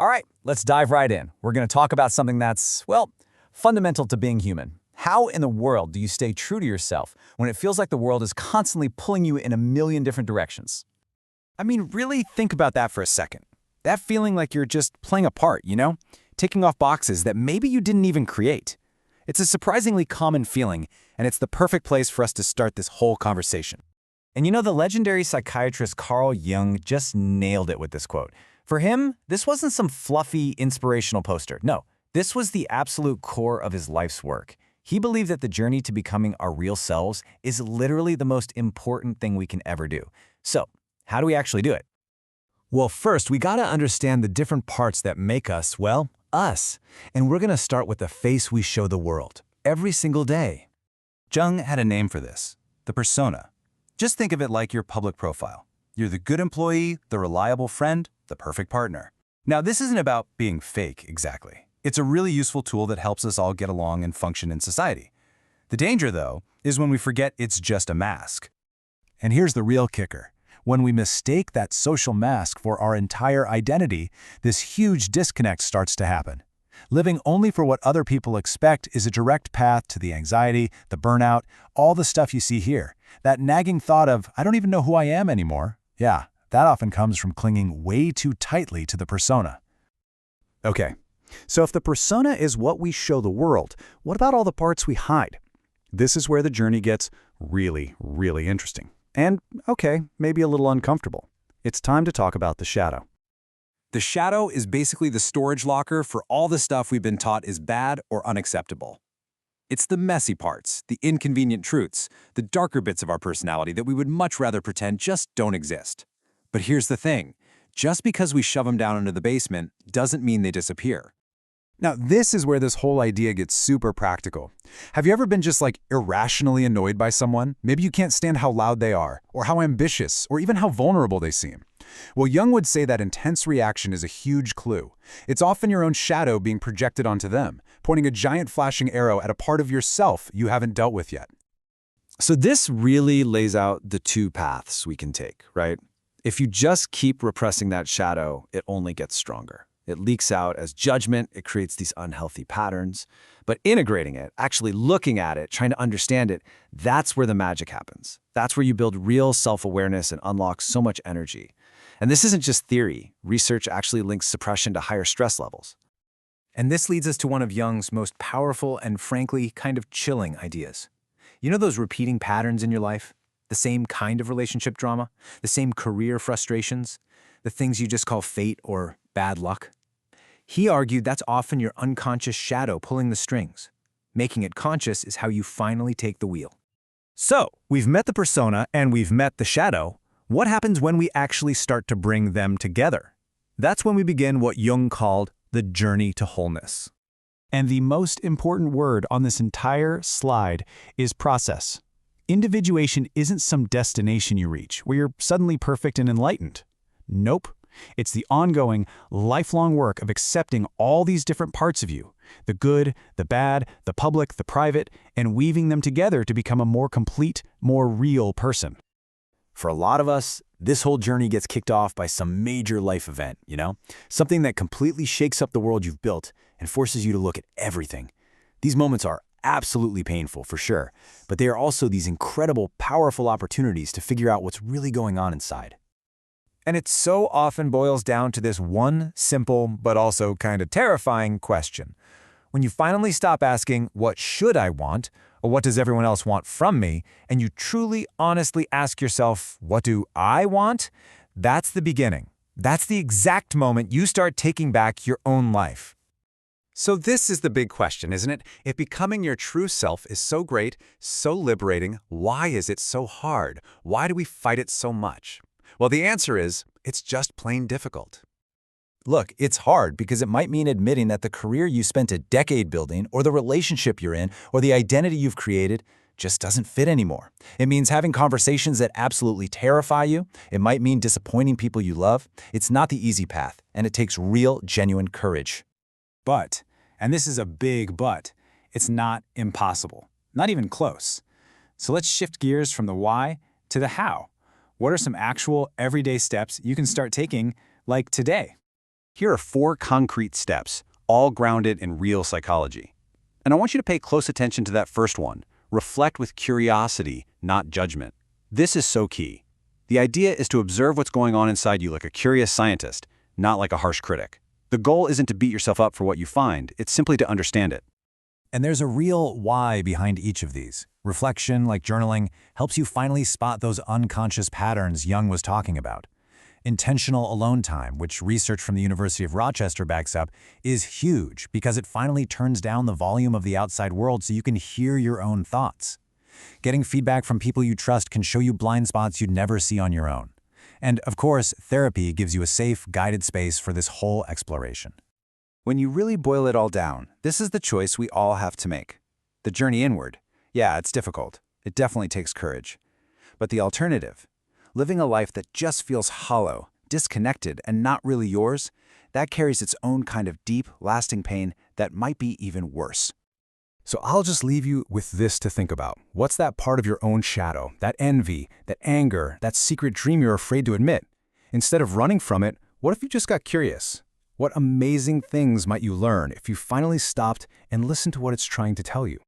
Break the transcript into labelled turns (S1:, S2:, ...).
S1: All right, let's dive right in. We're going to talk about something that's, well, fundamental to being human. How in the world do you stay true to yourself when it feels like the world is constantly pulling you in a million different directions?
S2: I mean, really think about that for a second. That feeling like you're just playing a part, ticking off boxes that maybe you didn't even create. It's a surprisingly common feeling, and it's the perfect place for us to start this whole conversation.
S1: And the legendary psychiatrist Carl Jung just nailed it with this quote. For him, this wasn't some fluffy, inspirational poster. No, this was the absolute core of his life's work. He believed that the journey to becoming our real selves is literally the most important thing we can ever do. So, how do we actually do it?
S2: Well, first, we gotta understand the different parts that make us, well, us. And we're gonna start with the face we show the world, every single day. Jung had a name for this, the persona. Just think of it like your public profile. You're the good employee, the reliable friend, the perfect partner. Now, this isn't about being fake, exactly. It's a really useful tool that helps us all get along and function in society. The danger, though, is when we forget it's just a mask. And here's the real kicker. When we mistake that social mask for our entire identity, this huge disconnect starts to happen. Living only for what other people expect is a direct path to the anxiety, the burnout, all the stuff you see here. That nagging thought of, I don't even know who I am anymore. Yeah, that often comes from clinging way too tightly to the persona. Okay, so if the persona is what we show the world, what about all the parts we hide? This is where the journey gets really, really interesting. And, okay, maybe a little uncomfortable. It's time to talk about the shadow. The shadow is basically the storage locker for all the stuff we've been taught is bad or unacceptable. It's the messy parts, the inconvenient truths, the darker bits of our personality that we would much rather pretend just don't exist. But here's the thing. Just because we shove them down into the basement doesn't mean they disappear. Now, this is where this whole idea gets super practical. Have you ever been just irrationally annoyed by someone? Maybe you can't stand how loud they are, or how ambitious, or even how vulnerable they seem. Well, Jung would say that intense reaction is a huge clue. It's often your own shadow being projected onto them, pointing a giant flashing arrow at a part of yourself you haven't dealt with yet. So this really lays out the two paths we can take, right? If you just keep repressing that shadow, it only gets stronger. It leaks out as judgment, it creates these unhealthy patterns. But integrating it, actually looking at it, trying to understand it, that's where the magic happens. That's where you build real self-awareness and unlock so much energy. And this isn't just theory. Research actually links suppression to higher stress levels. And this leads us to one of Jung's most powerful and frankly kind of chilling ideas. You know those repeating patterns in your life? The same kind of relationship drama? The same career frustrations? The things you just call fate or bad luck? He argued that's often your unconscious shadow pulling the strings. Making it conscious is how you finally take the wheel. So, we've met the persona and we've met the shadow. What happens when we actually start to bring them together? That's when we begin what Jung called the journey to wholeness. And the most important word on this entire slide is process. Individuation isn't some destination you reach where you're suddenly perfect and enlightened. Nope. It's the ongoing, lifelong work of accepting all these different parts of you, the good, the bad, the public, the private, and weaving them together to become a more complete, more real person. For a lot of us, this whole journey gets kicked off by some major life event, Something that completely shakes up the world you've built and forces you to look at everything. These moments are absolutely painful, for sure, but they are also these incredible, powerful opportunities to figure out what's really going on inside. And it so often boils down to this one simple, but also kind of terrifying question. When you finally stop asking, what should I want, or what does everyone else want from me, and you truly, honestly ask yourself, what do I want? That's the beginning. That's the exact moment you start taking back your own life. So this is the big question, isn't it? If becoming your true self is so great, so liberating, why is it so hard? Why do we fight it so much? Well, the answer is, it's just plain difficult. Look, it's hard because it might mean admitting that the career you spent a decade building, or the relationship you're in, or the identity you've created just doesn't fit anymore. It means having conversations that absolutely terrify you. It might mean disappointing people you love. It's not the easy path, and it takes real, genuine courage. But, and this is a big but, it's not impossible. Not even close. So let's shift gears from the why to the how. What are some actual, everyday steps you can start taking, like today? Here are 4 concrete steps, all grounded in real psychology. And I want you to pay close attention to that first one. Reflect with curiosity, not judgment. This is so key. The idea is to observe what's going on inside you like a curious scientist, not like a harsh critic. The goal isn't to beat yourself up for what you find, it's simply to understand it.
S1: And there's a real why behind each of these. Reflection, like journaling, helps you finally spot those unconscious patterns Jung was talking about. Intentional alone time, which research from the University of Rochester backs up, is huge because it finally turns down the volume of the outside world so you can hear your own thoughts. Getting feedback from people you trust can show you blind spots you'd never see on your own. And, of course, therapy gives you a safe, guided space for this whole exploration.
S2: When you really boil it all down, this is the choice we all have to make. The journey inward. Yeah, it's difficult. It definitely takes courage. But the alternative, living a life that just feels hollow, disconnected, and not really yours, that carries its own kind of deep, lasting pain that might be even worse.
S3: So I'll just leave you with this to think about. What's that part of your own shadow, that envy, that anger, that secret dream you're afraid to admit? Instead of running from it, what if you just got curious? What amazing things might you learn if you finally stopped and listened to what it's trying to tell you?